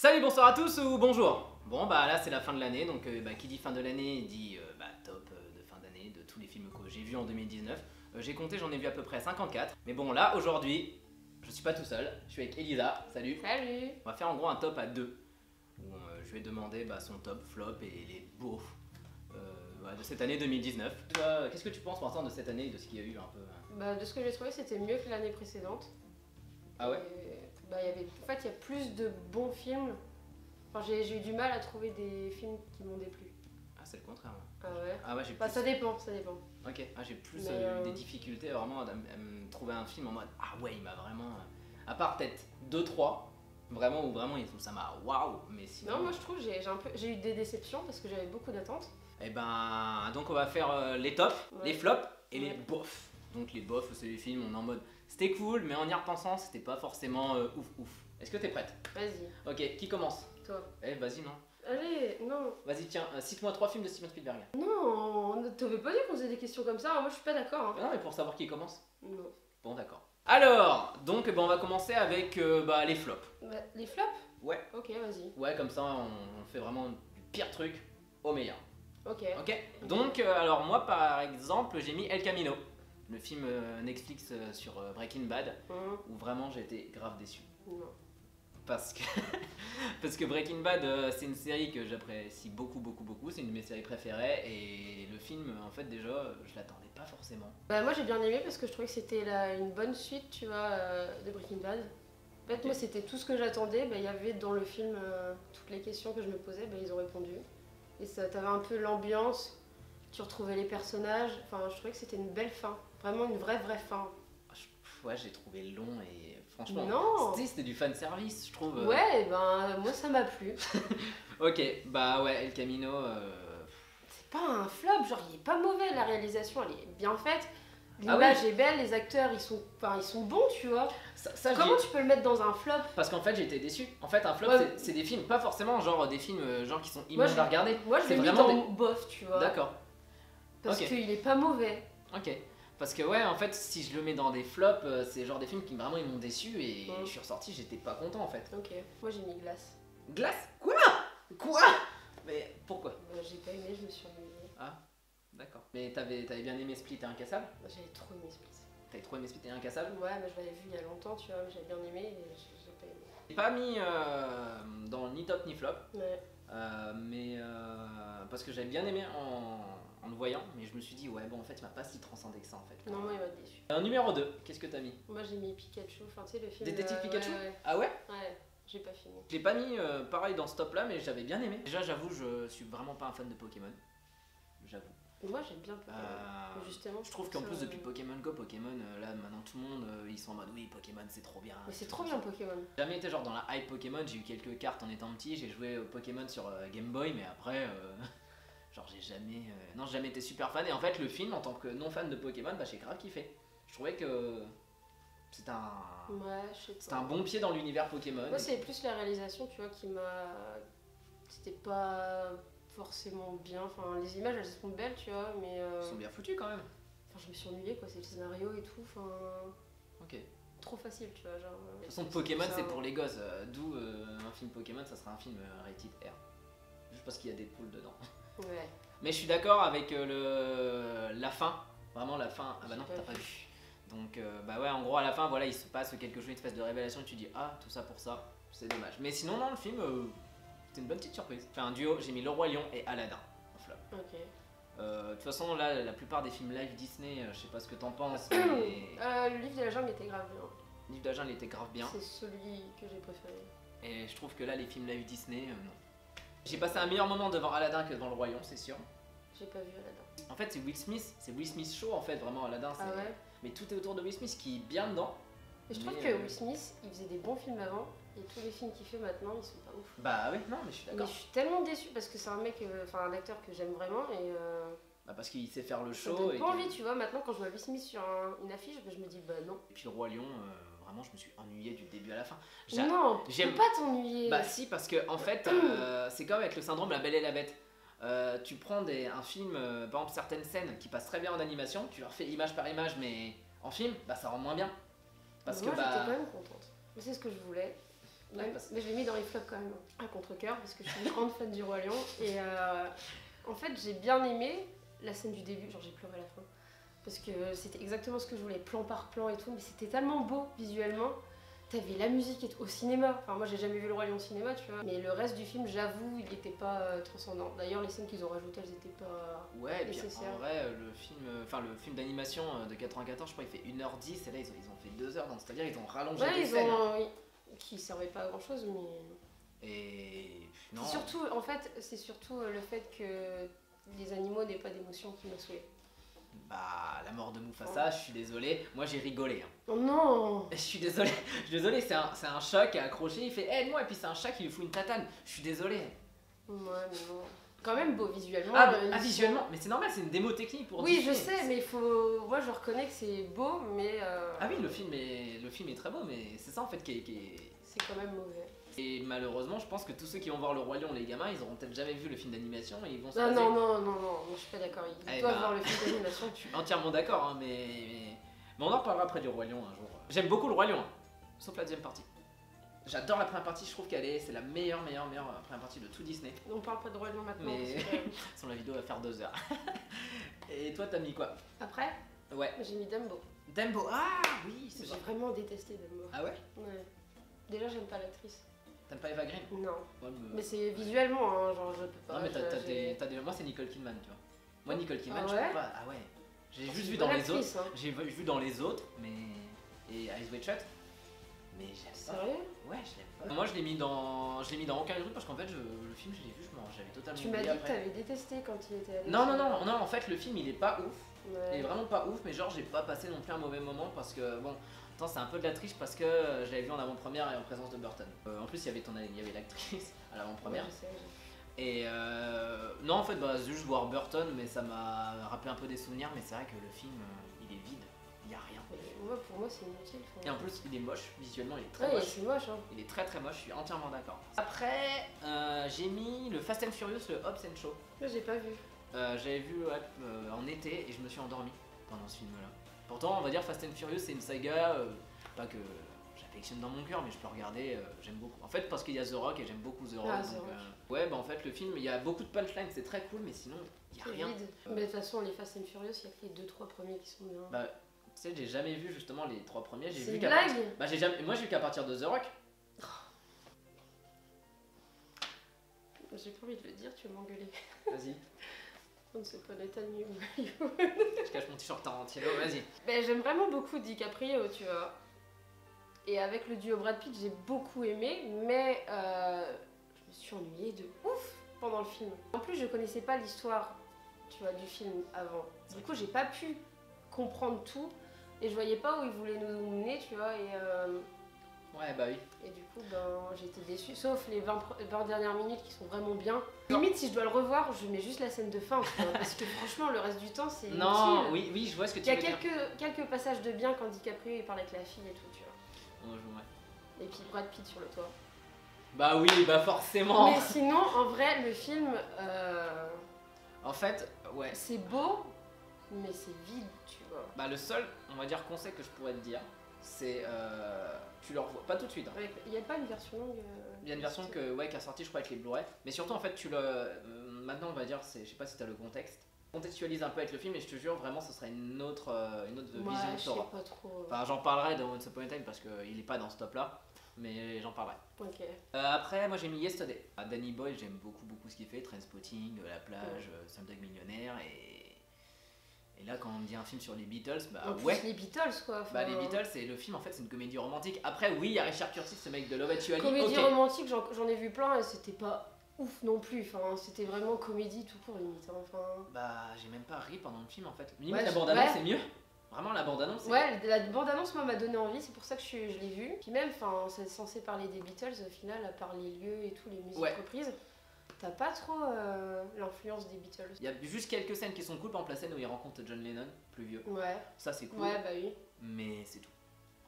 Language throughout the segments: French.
Salut, bonsoir à tous ou bonjour. Bon bah là c'est la fin de l'année, donc qui dit fin de l'année dit top de fin d'année de tous les films que j'ai vus en 2019. J'ai compté, j'en ai vu à peu près 54. Mais bon là aujourd'hui, je suis pas tout seul, je suis avec Elisa, salut. Salut. On va faire en gros un top à deux, où je vais demander son top, flop et les beaufs de cette année 2019. Toi, qu'est-ce que tu penses pour l'instant de cette année et de ce qu'il y a eu un peu De ce que j'ai trouvé, c'était mieux que l'année précédente. Ah ouais. En fait, il y a plus de bons films. Enfin, j'ai eu du mal à trouver des films qui m'ont déplu. Ah c'est le contraire. Ah ouais. Ah ouais, j'ai plus... ça dépend. Ok, j'ai plus Mais, eu des difficultés vraiment à me trouver un film en mode ah ouais, il m'a vraiment. À part peut-être 2-3, vraiment où vraiment ça m'a waouh, mais sinon. Non, moi je trouve j'ai eu des déceptions parce que j'avais beaucoup d'attentes. Et donc on va faire les tops, Ouais. les flops et les Ouais. bofs. Donc les bofs, c'est les films, on est en mode c'était cool, mais en y repensant, c'était pas forcément ouf. Est-ce que t'es prête? Vas-y, Ok, qui commence? toi. Vas-y, non. Allez, non. Vas-y, tiens, cite-moi 3 films de Steven Spielberg. Non, t'avais pas dit qu'on faisait des questions comme ça. Moi je suis pas d'accord. Non, mais pour savoir qui commence. Non. Bon, d'accord. Alors, donc on va commencer avec les flops. Les flops. Ouais. Ok, vas-y. Ouais, comme ça on fait vraiment du pire truc au meilleur. Ok. Ok. Donc, alors moi par exemple, j'ai mis El Camino, le film Netflix sur Breaking Bad, où vraiment j'ai été grave déçu. Non. Parce que Breaking Bad, c'est une série que j'apprécie beaucoup, c'est une de mes séries préférées, et le film, en fait, déjà, je l'attendais pas forcément. Moi j'ai bien aimé parce que je trouvais que c'était une bonne suite, tu vois, de Breaking Bad. En fait, Ok. moi c'était tout ce que j'attendais. Il y avait dans le film toutes les questions que je me posais, ils ont répondu. Et ça, t'avais un peu l'ambiance, tu retrouvais les personnages. Enfin, je trouvais que c'était une belle fin, vraiment une vraie fin. Ouais, j'ai trouvé long et franchement, Non. c'était du fan service, je trouve. Ouais, moi ça m'a plu. Ok, ouais, El Camino. C'est pas un flop, genre il est pas mauvais, la réalisation elle est bien faite. Ah L'image oui. est belle, les acteurs ils sont bons, tu vois. Ça, Comment tu peux le mettre dans un flop? Parce qu'en fait, j'ai été déçu. En fait, un flop, Ouais. c'est des films, pas forcément genre des films genre qui sont Moi, immondes à regarder. Moi je C'est l'ai mis vraiment dans bof, tu vois. D'accord. Parce Ok. qu'il est pas mauvais. Ok. Parce que ouais, en fait, si je le mets dans des flops, c'est genre des films qui vraiment ils m'ont déçu et je suis ressorti, j'étais pas content en fait. Ok, moi j'ai mis glace. Glace? Quoi? Mais pourquoi? J'ai pas aimé, je me suis ennuyée. Ah, d'accord. Mais t'avais bien aimé Split et Incassable? J'avais trop aimé Split. T'avais trop aimé Split et Incassable? Ouais, mais je l'avais vu il y a longtemps, tu vois, j'avais bien aimé et j'ai pas aimé. J'ai pas mis dans ni top ni flop, Ouais. mais parce que j'avais bien aimé en le voyant, mais je me suis dit ouais bon en fait il m'a pas si transcendé que ça en fait. Non, moi il m'a déçu. Numéro 2, qu'est-ce que t'as mis? Moi j'ai mis Pikachu, enfin tu sais le film. Détective Pikachu? Ouais, Ah ouais? ouais, j'ai pas fini. Je l'ai pas mis pareil dans ce top là, mais j'avais bien aimé. Déjà j'avoue je suis vraiment pas un fan de Pokémon, j'avoue. Et moi j'aime bien Pokémon. Mais justement, Je trouve qu'en plus depuis Pokémon Go, là maintenant tout le monde ils sont en mode oui Pokémon c'est trop bien. Mais c'est trop bien Pokémon. J'ai jamais été genre dans la hype Pokémon, j'ai eu quelques cartes en étant petit, j'ai joué au Pokémon sur Game Boy, mais après genre j'ai jamais été super fan. Et en fait le film en tant que non fan de Pokémon, j'ai grave kiffé. Je trouvais que c'était Ouais, je sais pas. c'était un bon pied dans l'univers Pokémon. Moi c'est plus la réalisation, tu vois, qui m'a. C'était pas forcément bien. Enfin, les images elles sont belles, tu vois, mais. Ils sont bien foutus quand même. Enfin, je me suis ennuyée quoi, c'est le scénario et tout. Enfin. Ok. Trop facile, tu vois, genre. De toute façon Pokémon c'est pour les gosses, d'où un film Pokémon ça sera un film rated R. Juste parce qu'il y a des poules dedans. Ouais. Mais je suis d'accord avec la fin, vraiment la fin. Ah bah non, J'ai t'as pas pas vu. Donc ouais, en gros à la fin, voilà, il se passe quelque chose, une espèce de révélation et tu dis ah tout ça pour ça, c'est dommage. Mais sinon non, le film, c'était une bonne petite surprise. Enfin un duo, j'ai mis Le Roi Lion et Aladdin en flop. Ok. De toute façon là, la plupart des films live Disney, je sais pas ce que t'en penses, mais Le livre de la jungle était grave bien. Livre d'Agent il était grave bien. C'est celui que j'ai préféré. Et je trouve que là les films live Disney, non. J'ai passé un meilleur moment devant Aladdin que devant Le Roi Lion, c'est sûr. J'ai pas vu Aladdin. En fait c'est Will Smith show en fait, vraiment Aladdin. Ah ouais? Mais tout est autour de Will Smith qui est bien dedans. Et je trouve Mais, que Will Smith, il faisait des bons films avant, et tous les films qu'il fait maintenant, ils sont pas ouf. Bah oui, non mais je suis Mais d'accord. je suis tellement déçue parce que c'est un mec, enfin un acteur que j'aime vraiment, et Bah parce qu'il sait faire le ça show. donne Et pas envie, tu vois. Maintenant, quand je vois Will Smith sur une affiche, je me dis bah non. Et puis Le Roi Lion, vraiment je me suis ennuyé du début à la fin. Non, tu j'aime- peux pas t'ennuyer. Bah si, parce que en fait, c'est comme avec le syndrome La Belle et la Bête. Tu prends un film, par exemple certaines scènes qui passent très bien en animation, tu leur fais image par image, mais en film, bah ça rend moins bien. Parce Moi, que j'étais bah. quand même contente. Mais c'est ce que je voulais. Ouais, mais je l'ai mis dans les flops quand même, à contre-cœur, parce que je suis une grande fan du Roi Lion. Et en fait, j'ai bien aimé la scène du début, genre j'ai pleuré à la fin. Parce que c'était exactement ce que je voulais, plan par plan et tout, mais c'était tellement beau visuellement. T'avais la musique au cinéma, enfin moi j'ai jamais vu le Roi Lion au cinéma, tu vois. Mais le reste du film, j'avoue, il était pas transcendant. D'ailleurs, les scènes qu'ils ont rajoutées, elles étaient pas Ouais, et puis nécessaires. en vrai, le film d'animation de 94, je crois, il fait 1h10, et là ils ont fait 2 heures, donc c'est-à-dire ils ont rallongé Ouais, des ils scènes. ont. Qui servaient pas à grand chose, mais. Et non. C'est surtout, en fait, c'est surtout le fait que les animaux n'aient pas d'émotion qui m'a saoulée. Bah, la mort de Mufasa, je suis désolé, moi j'ai rigolé. Hein. Oh non! Je suis désolé, c'est un chat qui est accroché, il fait aide-moi, et puis c'est un chat qui lui fout une tatane. Je suis désolé. Ouais, mais non. Quand même beau visuellement. Visuellement, mais c'est normal, c'est une démo technique pour Oui, Disney. je sais, mais il faut. Moi, je reconnais que c'est beau, mais. Ah oui, le film est très beau, mais c'est ça en fait qui est. C'est quand même mauvais. Et malheureusement, je pense que tous ceux qui vont voir Le Roi Lion, les gamins, ils auront peut-être jamais vu le film d'animation et ils vont se Non, poser. non, je suis pas d'accord. Ils doivent voir le film d'animation. Je suis entièrement d'accord, hein, mais on en reparlera après du Roi Lion un jour. J'aime beaucoup Le Roi Lion, hein, sauf la deuxième partie. J'adore la première partie, je trouve c'est la meilleure première partie de tout Disney. On parle pas de Roi Lion maintenant. Mais sans la vidéo va faire 2 heures. Et toi, t'as mis quoi? Après, ouais. J'ai mis Dumbo. Dumbo, ah oui, c'est J'ai vraiment détesté Dumbo. Ah ouais? Ouais. Déjà, j'aime pas l'actrice. T'aimes pas Eva Green? Non. Ouais, mais c'est visuellement, hein, genre je peux pas. Non, mais moi, c'est Nicole Kidman, tu vois. Moi, Nicole Kidman, ah je ouais? peux pas. Ah ouais. J'ai juste vu dans dans les autres. Hein. J'ai vu dans les autres, mais. Et Eyes Wide Shut. Mais j'aime pas. Sérieux? Ouais, je l'aime pas. Moi, je l'ai mis dans aucun des trucs parce qu'en fait, le film, je l'ai vu, j'avais totalement. Tu m'as dit que t'avais détesté quand il était allé. Non, en fait, le film, il est pas ouf. Ouais. Il est vraiment pas ouf, mais genre, j'ai pas passé non plus un mauvais moment parce que, bon. Attends, c'est un peu de la triche parce que je l'avais vu en avant-première et en présence de Burton. En plus, il y avait l'actrice à l'avant-première. Ouais, je sais. Et non, en fait, juste voir Burton, mais ça m'a rappelé un peu des souvenirs. Mais c'est vrai que le film, il est vide, il y a rien. Pour moi, c'est inutile. Et en plus, il est moche, visuellement, il est très ouais, moche. C'est moche, hein. Il est très très moche, je suis entièrement d'accord. Après, j'ai mis le Fast and Furious, le Hobbs and Shaw. Là, j'ai pas vu. J'avais vu en été et je me suis endormi pendant ce film-là. Pourtant, on va dire Fast and Furious, c'est une saga, pas que j'affectionne dans mon cœur, mais je peux regarder, j'aime beaucoup. En fait, parce qu'il y a The Rock et j'aime beaucoup The Rock. Ah, donc, ouais, en fait, le film, il y a beaucoup de punchlines, c'est très cool, mais sinon, il y a rien. Vide. Mais de toute façon, les Fast and Furious, il y a que les 2-3 premiers qui sont bien. Bah, tu sais, j'ai jamais vu justement les 3 premiers. C'est une blague. Bah, moi, j'ai vu qu'à partir de The Rock. J'ai pas envie de le dire, tu vas m'engueuler. Vas-y. On ne sait pas l'état de mieux. Je cache mon t-shirt Tarantino, vas-y. Ben, j'aime vraiment beaucoup DiCaprio, tu vois. Et avec le duo Brad Pitt, j'ai beaucoup aimé, mais je me suis ennuyée de ouf pendant le film. En plus, je connaissais pas l'histoire, tu vois, du film avant. Du coup, j'ai pas pu comprendre tout et je voyais pas où ils voulaient nous mener, tu vois. Ouais, bah oui. Et du coup, j'étais déçue, sauf les 20 dernières minutes qui sont vraiment bien. Limite, si je dois le revoir, je mets juste la scène de fin, tu vois, parce que franchement, le reste du temps, c'est inutile. Non, oui, je vois ce que tu veux dire. Il y a quelques passages de bien quand DiCaprio il parle avec la fille et tout, tu vois. Ouais. Et puis Brad Pitt sur le toit. Bah oui, bah forcément. Mais sinon, en vrai, le film... En fait, ouais. C'est beau, mais c'est vide, tu vois. Bah le seul, on va dire, conseil que je pourrais te dire, c'est... tu le revois, pas tout de suite. Hein. Il n'y a pas une version longue Il y a une version qui est sortie, je crois, avec les Blu-ray. Mais surtout, en fait, maintenant, on va dire, je sais pas si t'as le contexte. Contextualise un peu avec le film et je te jure, vraiment, ce sera une autre vision que tu auras. Pas trop. Enfin, j'en parlerai dans Once Upon a Time parce qu'il est pas dans ce top-là. Mais j'en parlerai. Ok. Après, moi j'ai mis Yesterday. Danny Boyle, j'aime beaucoup ce qu'il fait. Trainspotting, La plage, Slumdog Millionnaire. Et là, quand on me dit un film sur les Beatles, bah en plus, ouais. les Beatles quoi. Bah, les Beatles, et le film en fait, c'est une comédie romantique. Après, oui, il y a Richard Curtis, ce mec de Love Actually. Comédie romantique, j'en ai vu plein et c'était pas ouf non plus. Enfin, c'était vraiment comédie tout court limite. Enfin. Bah, j'ai même pas ri pendant le film en fait. Limite, la bande-annonce, c'est mieux. Vraiment, la bande-annonce. Ouais, la bande-annonce, moi, m'a donné envie, c'est pour ça que je l'ai vue. Puis même, c'est censé parler des Beatles, au final, à part les lieux et tout, les musiques reprises, t'as pas trop l'influence des Beatles. Il y a juste quelques scènes qui sont cool, par exemple la scène où il rencontre John Lennon, plus vieux. Ouais. Ça, c'est cool. Ouais, bah oui. Mais c'est tout.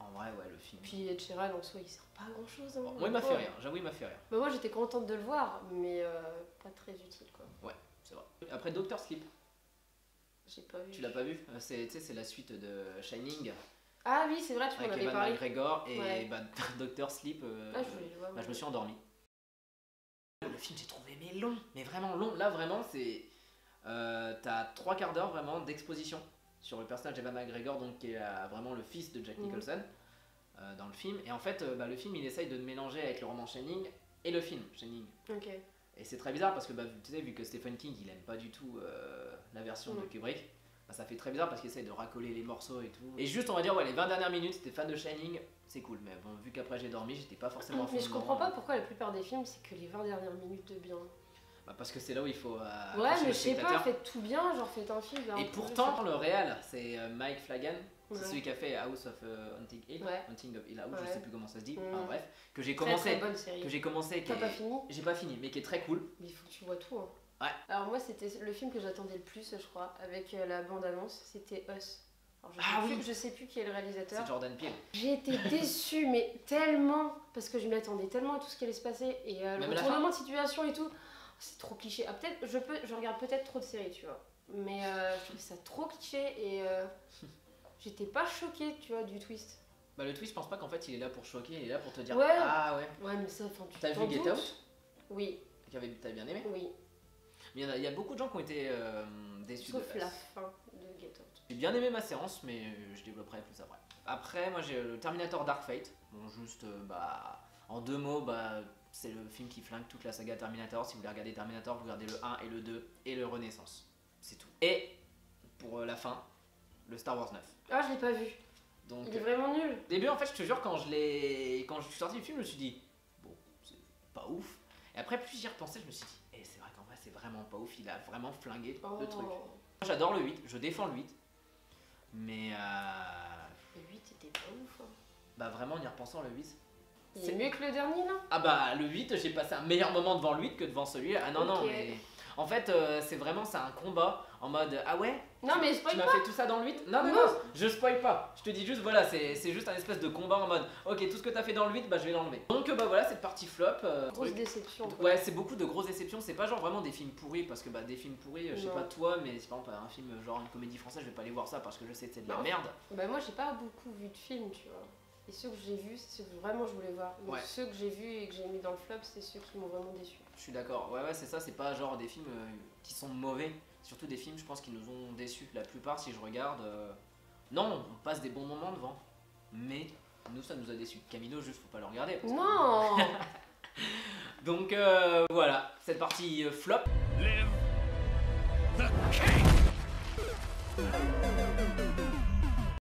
En vrai, ouais, le film. Puis Ed Sheeran, en soi, il sert pas à grand-chose. Hein, bon, moi, il m'a fait rire, j'avoue, il m'a fait rire. Bah moi, j'étais contente de le voir, mais pas très utile, quoi. Ouais, c'est vrai. Après, Doctor Sleep. J'ai pas vu. Tu l'as pas vu? C'est la suite de Shining. Ah oui, c'est vrai, tu m'en avec avais Evan parlé. McGregor et Ouais. bah, Dr. Sleep. Ah, je voulais le voir. Bah, je me suis endormi. Le film j'ai trouvé mais long, mais vraiment long. Là vraiment c'est t'as 3/4 d'heure vraiment d'exposition sur le personnage d'Evan McGregor, donc qui est vraiment le fils de Jack Nicholson dans le film. Et en fait bah, le film il essaye de mélanger avec le roman Shining et le film Shining. Ok. Et c'est très bizarre parce que bah, tu sais, vu que Stephen King il aime pas du tout la version de Kubrick, bah, ça fait très bizarre parce qu'il essaye de racoler les morceaux et tout. Et juste on va dire ouais, les 20 dernières minutes, si t'es fan de Shining, c'est cool. Mais bon, vu qu'après j'ai dormi, j'étais pas forcément à fond Mais je dedans. comprends pas pourquoi la plupart des films c'est que les 20 dernières minutes de bien. Bah, parce que c'est là où il faut Ouais, accrocher mais le je sais pas, spectateur. faites tout bien, genre faites un film. Et pourtant le réal c'est Mike Flanagan, c'est Ouais. celui qui a fait House of Haunting Hill, Ouais. Haunting of Hill House, je Ouais. sais plus comment ça se dit. Mm. Enfin bref, que j'ai Très, commencé, très bonne série. qui T'as est- pas fini? j'ai pas fini, mais qui est très cool. Mais il faut que tu vois tout. Hein. Ouais. Alors moi c'était le film que j'attendais le plus, je crois, avec la bande-annonce, c'était Us. Alors, je sais plus qui est le réalisateur. C'est Jordan Peele. J'ai été déçue, mais tellement, parce que je m'y attendais tellement à tout ce qui allait se passer et le Même la retournement de situation et tout. C'est trop cliché. Ah, peut-être, je regarde peut-être trop de séries, tu vois. Mais je trouvais ça trop cliché et j'étais pas choquée, tu vois, du twist. Bah le twist, je pense pas qu'en fait il est là pour choquer, il est là pour te dire Ouais. ah ouais. Ouais, mais ça, enfin, tu T'as t'en vu Get doutes. Out Oui, T'avais bien aimé. oui. Mais il y a beaucoup de gens qui ont été déçus Sauf de la Us. fin de Get Out. J'ai bien aimé ma séance, mais je développerai plus après. Après, moi j'ai le Terminator Dark Fate. Bon, juste, bah, en 2 mots, bah, c'est le film qui flingue toute la saga Terminator. Si vous voulez regarder Terminator, vous regardez le 1 et le 2 et le Renaissance. C'est tout. Et pour la fin, le Star Wars 9. Ah, je l'ai pas vu. Donc, Il est vraiment nul. au début, en fait, je te jure, quand je suis sorti du film, je me suis dit, bon, c'est pas ouf. Et après, plus j'y repensais, je me suis dit, eh, c'est vrai qu'en vrai, c'est vraiment pas ouf. Il a vraiment flingué Oh. le truc. J'adore le 8, je défends le 8. Mais Le 8 était pas ouf. Hein. bah vraiment en y repensant le 8. Il est mieux que le dernier là. Ah bah le 8, j'ai passé un meilleur moment devant le 8 que devant celui-là. Ah non non Ok. mais en fait c'est un combat en mode ah ouais. Non mais Tu spoil m'as pas. fait tout ça dans le 8. Non non Non. non, je spoil pas. Je te dis juste voilà, c'est juste un espèce de combat en mode OK, tout ce que t'as fait dans le 8, bah je vais l'enlever. Donc bah voilà, cette partie flop Grosse truc. déception. quoi. Ouais, c'est beaucoup de grosses déceptions, c'est pas genre vraiment des films pourris parce que bah des films pourris, je sais Non. pas toi mais si par exemple un film genre une comédie française, je vais pas aller voir ça parce que je sais que c'est de la Non. merde. Bah moi j'ai pas beaucoup vu de films, tu vois. Et ceux que j'ai vus, c'est ceux que vraiment je voulais voir. Donc Ouais. ceux que j'ai vus et que j'ai mis dans le flop, c'est ceux qui m'ont vraiment déçu. Je suis d'accord, ouais, c'est ça, c'est pas genre des films qui sont mauvais, surtout des films, je pense, qui nous ont déçus. La plupart, si je regarde, non, on passe des bons moments devant, mais nous, ça nous a déçus. Camino, juste, faut pas le regarder. parce que- Non. Donc voilà, cette partie flop. Live the king!